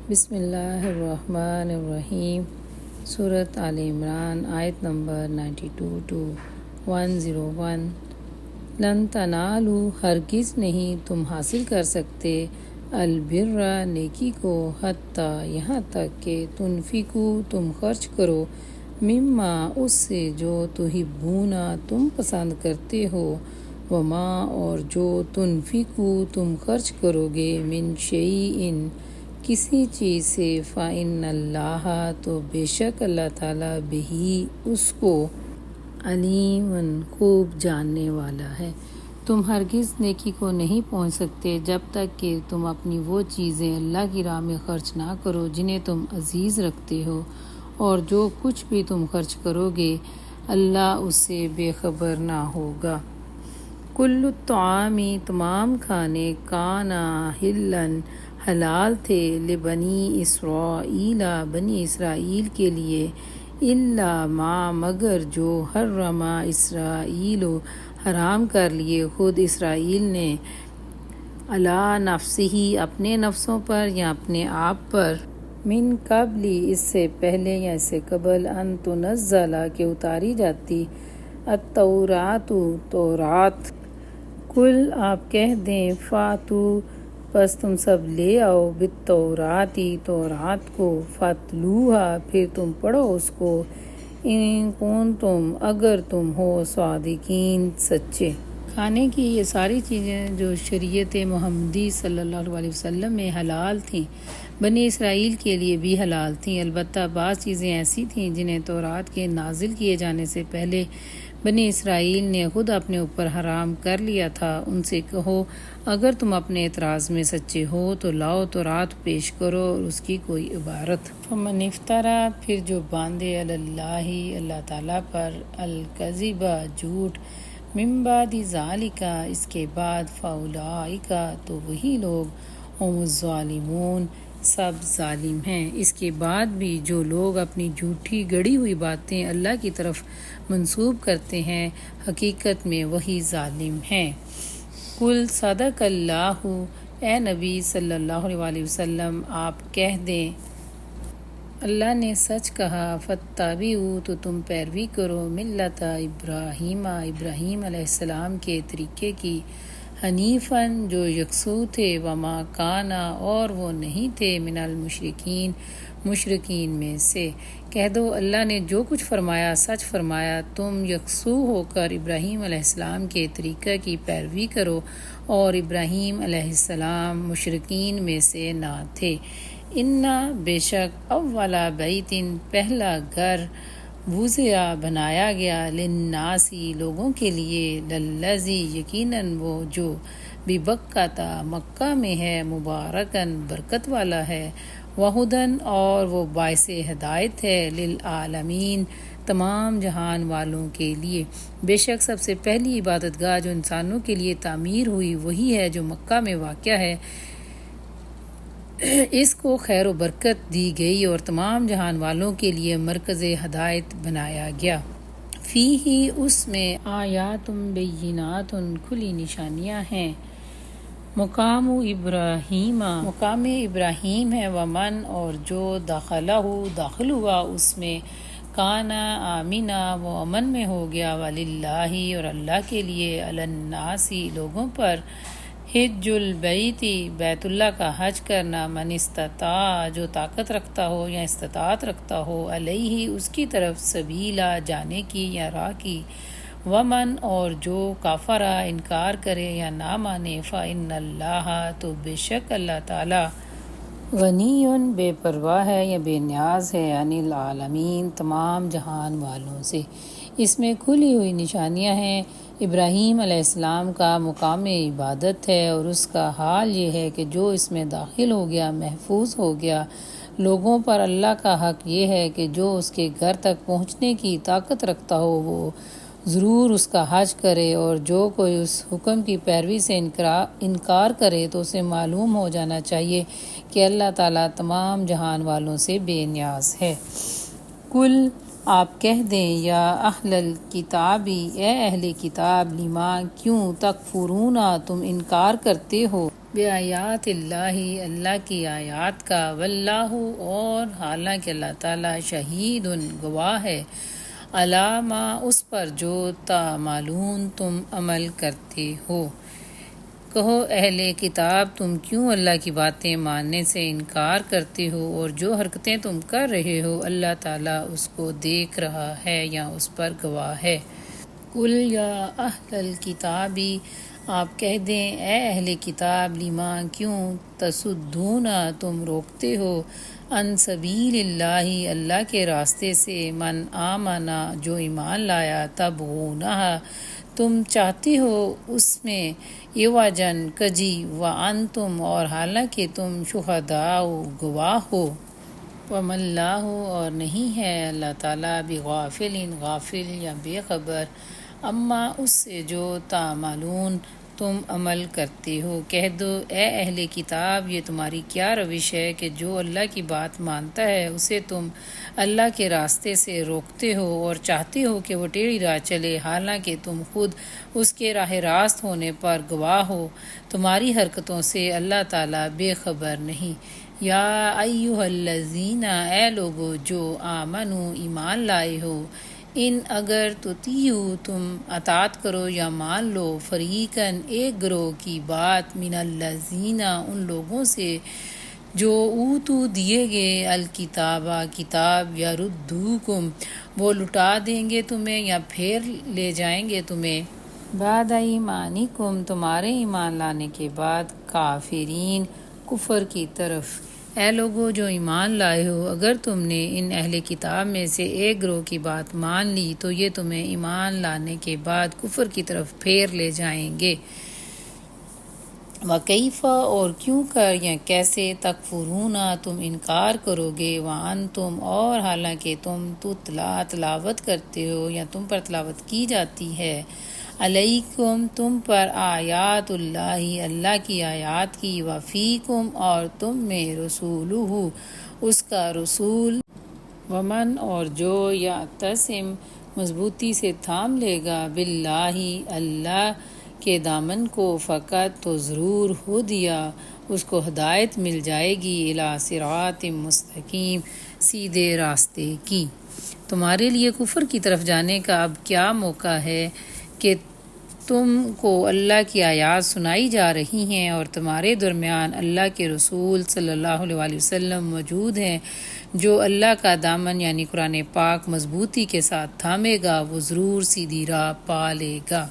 بسم اللہ الرحمن الرحیم۔ سورۃ آل عمران، آیت نمبر 92 to 101۔ لن تنالوا، ہرگز نہیں تم حاصل کر سکتے، البر، نیکی کو، حتیٰ یہاں تک کہ تنفقوا، تم خرچ کرو، مما، اس سے جو تحبون، تم پسند کرتے ہو، وما، اور جو تنفقوا، تم خرچ کرو گے، من شیء، کسی چیز سے، فإن اللہ، تو بے شک اللہ تعالیٰ بہی، اس کو، علیم، خوب جاننے والا ہے۔ تم ہرگز نیکی کو نہیں پہنچ سکتے جب تک کہ تم اپنی وہ چیزیں اللہ کی راہ میں خرچ نہ کرو جنہیں تم عزیز رکھتے ہو، اور جو کچھ بھی تم خرچ کرو گے اللہ اس سے بے خبر نہ ہوگا۔ کل الطعام، تمام کھانے، کان حلا، حلال تھے، لبنی اسرائیل، بنی اسرائیل کے لیے، الا ما، مگر جو، حرم اسرائیل، حرام کر لیے خود اسرائیل نے، علی نفسہ، اپنے نفسوں پر یا اپنے آپ پر، من قبل، اس سے پہلے یا اس سے قبل، ان تنزل، کہ اتاری جاتی، التوراۃ، تورات۔ کل، آپ کہہ دیں، فاتو، پس تم سب لے آؤ، بالتوراۃ، تورات کو، فاتلوہا، پھر تم پڑھو اس کو، ان کنتم، اگر تم ہو، صادقین، سچے۔ کھانے کی یہ ساری چیزیں جو شریعت محمدی صلی اللہ علیہ وسلم میں حلال تھیں، بنی اسرائیل کے لیے بھی حلال تھیں، البتہ بعض چیزیں ایسی تھیں جنہیں تورات کے نازل کیے جانے سے پہلے بنی اسرائیل نے خود اپنے اوپر حرام کر لیا تھا۔ ان سے کہو، اگر تم اپنے اعتراض میں سچے ہو تو لاؤ تورات پیش کرو اور اس کی کوئی عبارت۔ فمن افترا، پھر جو باندھے، علی اللہ، اللہ تعالیٰ پر، الکذب، جھوٹ، من بعد ذالک، اس کے بعد، فاولئک، تو وہی لوگ، هم الظالمون، سب ظالم ہیں۔ اس کے بعد بھی جو لوگ اپنی جھوٹی گڑی ہوئی باتیں اللہ کی طرف منسوب کرتے ہیں، حقیقت میں وہی ظالم ہیں۔ کل، صدق اللہ، اے نبی صلی اللہ علیہ وسلم آپ کہہ دیں، اللہ نے سچ کہا، فاتبعوا، تو تم پیروی کرو، ملت ابراہیم، ابراہیم علیہ السلام کے طریقے کی، حنیفاً، جو یکسو تھے، وما کان، اور وہ نہیں تھے، من المشرکین، مشرکین میں سے۔ کہہ دو، اللہ نے جو کچھ فرمایا سچ فرمایا، تم یکسو ہو کر ابراہیم علیہ السلام کے طریقہ کی پیروی کرو، اور ابراہیم علیہ السلام مشرکین میں سے نہ تھے۔ انا، بے شک، اولا بیت، پہلا گھر، وضع، بنایا گیا، للناسی، لوگوں کے لیے، للذی، یقیناً وہ جو، ببکہ، مکہ میں ہے، مبارکاً، برکت والا ہے، وہدن، اور وہ باعث ہدایت ہے، للعالمین، تمام جہان والوں کے لیے۔ بے شک سب سے پہلی عبادت گاہ جو انسانوں کے لیے تعمیر ہوئی وہی ہے جو مکہ میں واقع ہے، اس کو خیر و برکت دی گئی اور تمام جہان والوں کے لیے مرکز ہدایت بنایا گیا۔ فیہ، اس میں، آیات بینات، کھلی نشانیاں ہیں، مقام ابراہیم، مقام ابراہیم ہے، ومن، اور جو، دخلہ، داخل ہوا اس میں، کانا آمنا، وہ امن میں ہو گیا، وللہ، اور اللہ کے لیے، علی الناس، لوگوں پر، حج البیت، بیت اللہ کا حج کرنا، من استطاع، جو طاقت رکھتا ہو یا استطاعت رکھتا ہو، علیہ، اس کی طرف، سبیلا، جانے کی یا راہ کی، ومن، اور جو، کافرہ، انکار کرے یا نہ مانے، فإن اللہ، تو بے شک اللہ تعالیٰ، غنی، بے پرواہ ہے یا بے نیاز ہے، عن العالمین، تمام جہان والوں سے۔ اس میں کھلی ہوئی نشانیاں ہیں، ابراہیم علیہ السلام کا مقام عبادت ہے، اور اس کا حال یہ ہے کہ جو اس میں داخل ہو گیا محفوظ ہو گیا۔ لوگوں پر اللہ کا حق یہ ہے کہ جو اس کے گھر تک پہنچنے کی طاقت رکھتا ہو وہ ضرور اس کا حج کرے، اور جو کوئی اس حکم کی پیروی سے انکار کرے تو اسے معلوم ہو جانا چاہیے کہ اللہ تعالیٰ تمام جہان والوں سے بے نیاز ہے۔ کل، آپ کہہ دیں یا اہل الکتابی، اے اہل کتاب، لما کیوں تکفرون تم انکار کرتے ہو بآیات اللہ، اللہ کی آیات کا، واللہ اور حالانکہ اللہ تعالیٰ شہید گواہ ہے، علی ما اس پر جو تعملون تم عمل کرتے ہو۔ کہو اہل کتاب، تم کیوں اللہ کی باتیں ماننے سے انکار کرتے ہو، اور جو حرکتیں تم کر رہے ہو اللہ تعالیٰ اس کو دیکھ رہا ہے یا اس پر گواہ ہے۔ قل یا اہل الکتابی، آپ کہہ دیں اے اہل کتاب، لما کیوں تصدون تم روکتے ہو، عن سبیل اللہ اللہ کے راستے سے، من آمنا جو ایمان لایا، تبغونہا تم چاہتے ہو اس میں، عوجن کجی، وانتم اور حالانکہ تم شہداء گواہ ہو، وما اللہ اور نہیں ہے اللہ تعالیٰ بغافل غافل یا بے خبر، اما اس سے جو تعملون تم عمل کرتے ہو۔ کہہ دو اے اہل کتاب، یہ تمہاری کیا روش ہے کہ جو اللہ کی بات مانتا ہے اسے تم اللہ کے راستے سے روکتے ہو اور چاہتے ہو کہ وہ ٹیڑھی راہ چلے، حالانکہ تم خود اس کے راہ راست ہونے پر گواہ ہو۔ تمہاری حرکتوں سے اللہ تعالیٰ بے خبر نہیں۔ یا ایھا الذین، اے لوگو جو آمنو ایمان لائے ہو، ان اگر تطیعوا تم اطاعت کرو یا مان لو، فریقاً ایک گروہ کی بات، من الذین ان لوگوں سے جو اوتوا دیے گئے، الکتاب کتاب، یردوکم وہ لٹا دیں گے تمہیں یا پھیر لے جائیں گے تمہیں، بعد ایمانکم تمہارے ایمان لانے کے بعد، کافرین کفر کی طرف۔ اے لوگو جو ایمان لائے ہو، اگر تم نے ان اہل کتاب میں سے ایک گروہ کی بات مان لی تو یہ تمہیں ایمان لانے کے بعد کفر کی طرف پھیر لے جائیں گے۔ وَكَيْفَ اور کیوں کر یا کیسے، تکفرون تم انکار کرو گے، وَأَنْتُمْ اور حالانکہ تم تلاوت کرتے ہو یا تم پر تلاوت کی جاتی ہے، علیکم تم پر، آیات اللہ اللہ کی آیات کی، وفیکم اور تم میں، رسولہ اس کا رسول، ومن اور جو، یعتصم مضبوطی سے تھام لے گا، باللہ اللہ کے دامن کو، فقط تو ضرور ہدیٰ اس کو ہدایت مل جائے گی، الی صراط مستقیم سیدھے راستے کی۔ تمہارے لیے کفر کی طرف جانے کا اب کیا موقع ہے کہ تم کو اللہ کی آیات سنائی جا رہی ہیں اور تمہارے درمیان اللہ کے رسول صلی اللہ علیہ وسلم موجود ہیں، جو اللہ کا دامن یعنی قرآن پاک مضبوطی کے ساتھ تھامے گا وہ ضرور سیدھی راہ پا لے گا۔